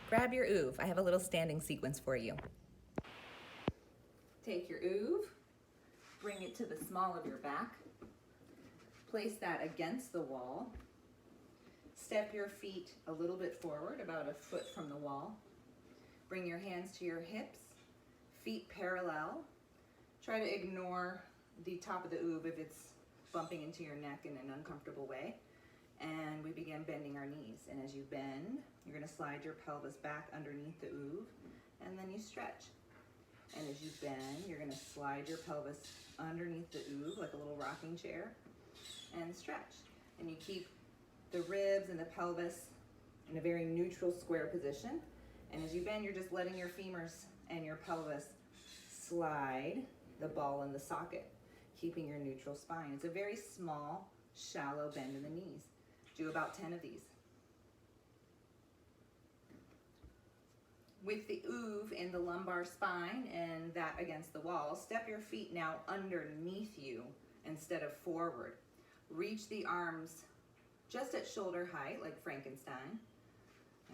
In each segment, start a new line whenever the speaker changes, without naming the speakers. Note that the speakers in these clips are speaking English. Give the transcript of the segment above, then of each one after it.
Grab your oov. I have a little standing sequence for you. Take your oov, bring it to the small of your back, place that against the wall, step your feet a little bit forward, about a foot from the wall, bring your hands to your hips, feet parallel, try to ignore the top of the oov if it's bumping into your neck in an uncomfortable way, and we begin bending our knees. And as you bend, you're going to slide your pelvis back underneath the oov, and then you stretch. And as you bend, you're going to slide your pelvis underneath the oov like a little rocking chair and stretch. And you keep the ribs and the pelvis in a very neutral square position. And as you bend, you're just letting your femurs and your pelvis slide the ball in the socket, keeping your neutral spine. It's a very small, shallow bend in the knees. Do about 10 of these. With the oov in the lumbar spine and that against the wall, step your feet now underneath you instead of forward. Reach the arms just at shoulder height, like Frankenstein.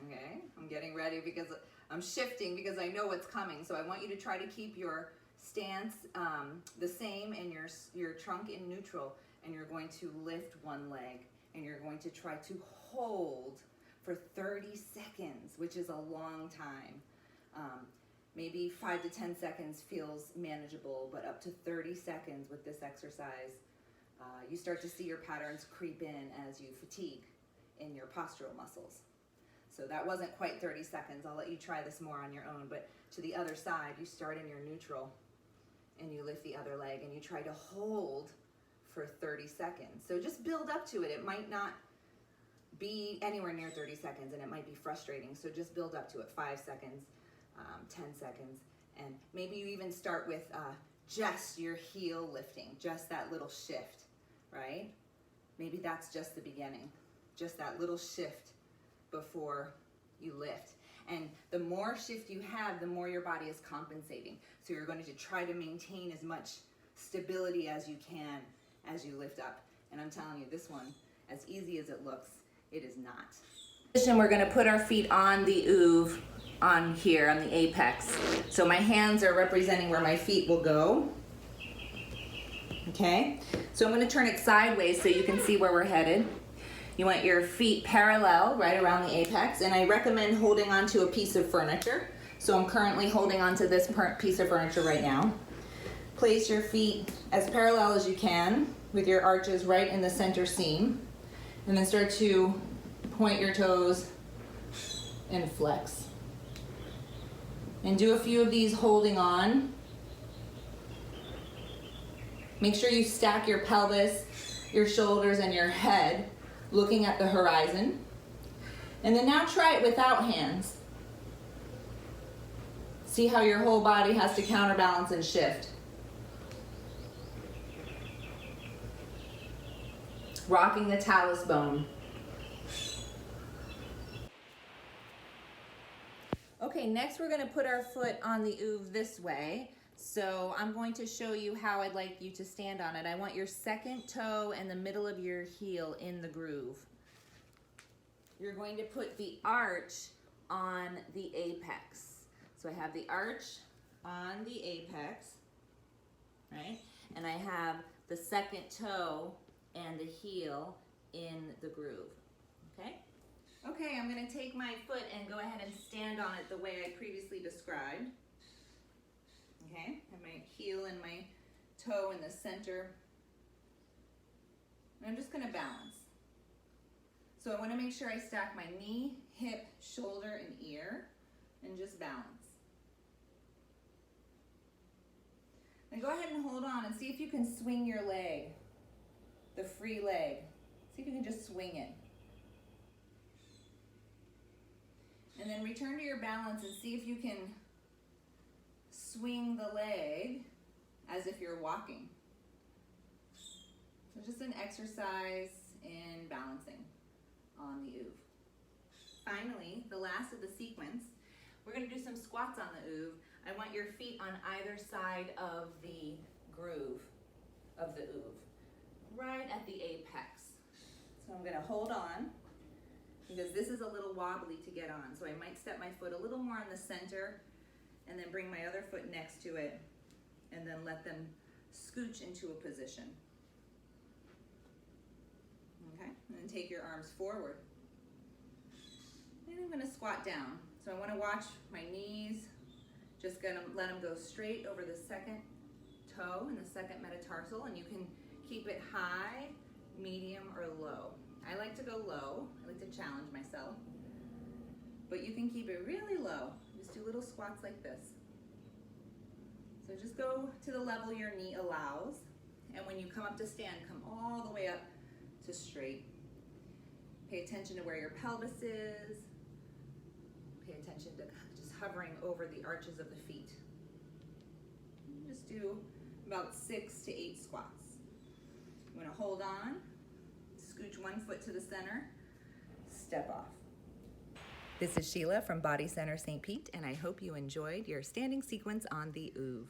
Okay, I'm getting ready because I'm shifting because I know what's coming. So I want you to try to keep your stance the same and your trunk in neutral, and you're going to lift one leg and you're going to try to hold for 30 seconds, which is a long time. Maybe 5 to 10 seconds feels manageable, but up to 30 seconds with this exercise, you start to see your patterns creep in as you fatigue in your postural muscles. So that wasn't quite 30 seconds. I'll let you try this more on your own, but to the other side, you start in your neutral and you lift the other leg and you try to hold for 30 seconds. So just build up to it. It might not be anywhere near 30 seconds and it might be frustrating. So just build up to it. 5 seconds, 10 seconds. And maybe you even start with just your heel lifting, just that little shift, right? Maybe that's just the beginning, just that little shift before you lift. And the more shift you have, the more your body is compensating. So you're going to try to maintain as much stability as you can as you lift up. And I'm telling you, this one, as easy as it looks, it is not. We're going to put our feet on the oov on here, on the apex. So my hands are representing where my feet will go. Okay, so I'm going to turn it sideways so you can see where we're headed. You want your feet parallel right around the apex, and I recommend holding onto a piece of furniture. So I'm currently holding onto this piece of furniture right now. Place your feet as parallel as you can with your arches right in the center seam, and then start to point your toes and flex. And do a few of these holding on. Make sure you stack your pelvis, your shoulders, and your head looking at the horizon. And then now try it without hands. See how your whole body has to counterbalance and shift. Rocking the talus bone. Okay, next we're going to put our foot on the oov this way. So I'm going to show you how I'd like you to stand on it. I want your second toe and the middle of your heel in the groove. You're going to put the arch on the apex. So I have the arch on the apex, right? And I have the second toe and the heel in the groove, okay? Okay, I'm going to take my foot and go ahead and stand on it the way I previously described. Okay, I have my heel and my toe in the center. And I'm just going to balance. So I want to make sure I stack my knee, hip, shoulder, and ear, and just balance. And go ahead and hold on and see if you can swing your leg, the free leg. See if you can just swing it. And then return to your balance and see if you can swing the leg as if you're walking. So just an exercise in balancing on the oov. Finally, the last of the sequence, we're going to do some squats on the oov. I want your feet on either side of the groove of the oov, right at the apex. So I'm going to hold on because this is a little wobbly to get on. So I might step my foot a little more on the center and then bring my other foot next to it and then let them scooch into a position. Okay, and then take your arms forward. And I'm gonna squat down. So I wanna watch my knees, just gonna let them go straight over the second toe and the second metatarsal, and you can keep it high, medium, or low. I like to go low. I like to challenge myself. But you can keep it really low. Just do little squats like this. So just go to the level your knee allows. And when you come up to stand, come all the way up to straight. Pay attention to where your pelvis is. Pay attention to just hovering over the arches of the feet. Just do about 6 to 8 squats. You want to hold on, scooch one foot to the center, step off. This is Sheila from Body Center St. Pete, and I hope you enjoyed your standing sequence on the Oov.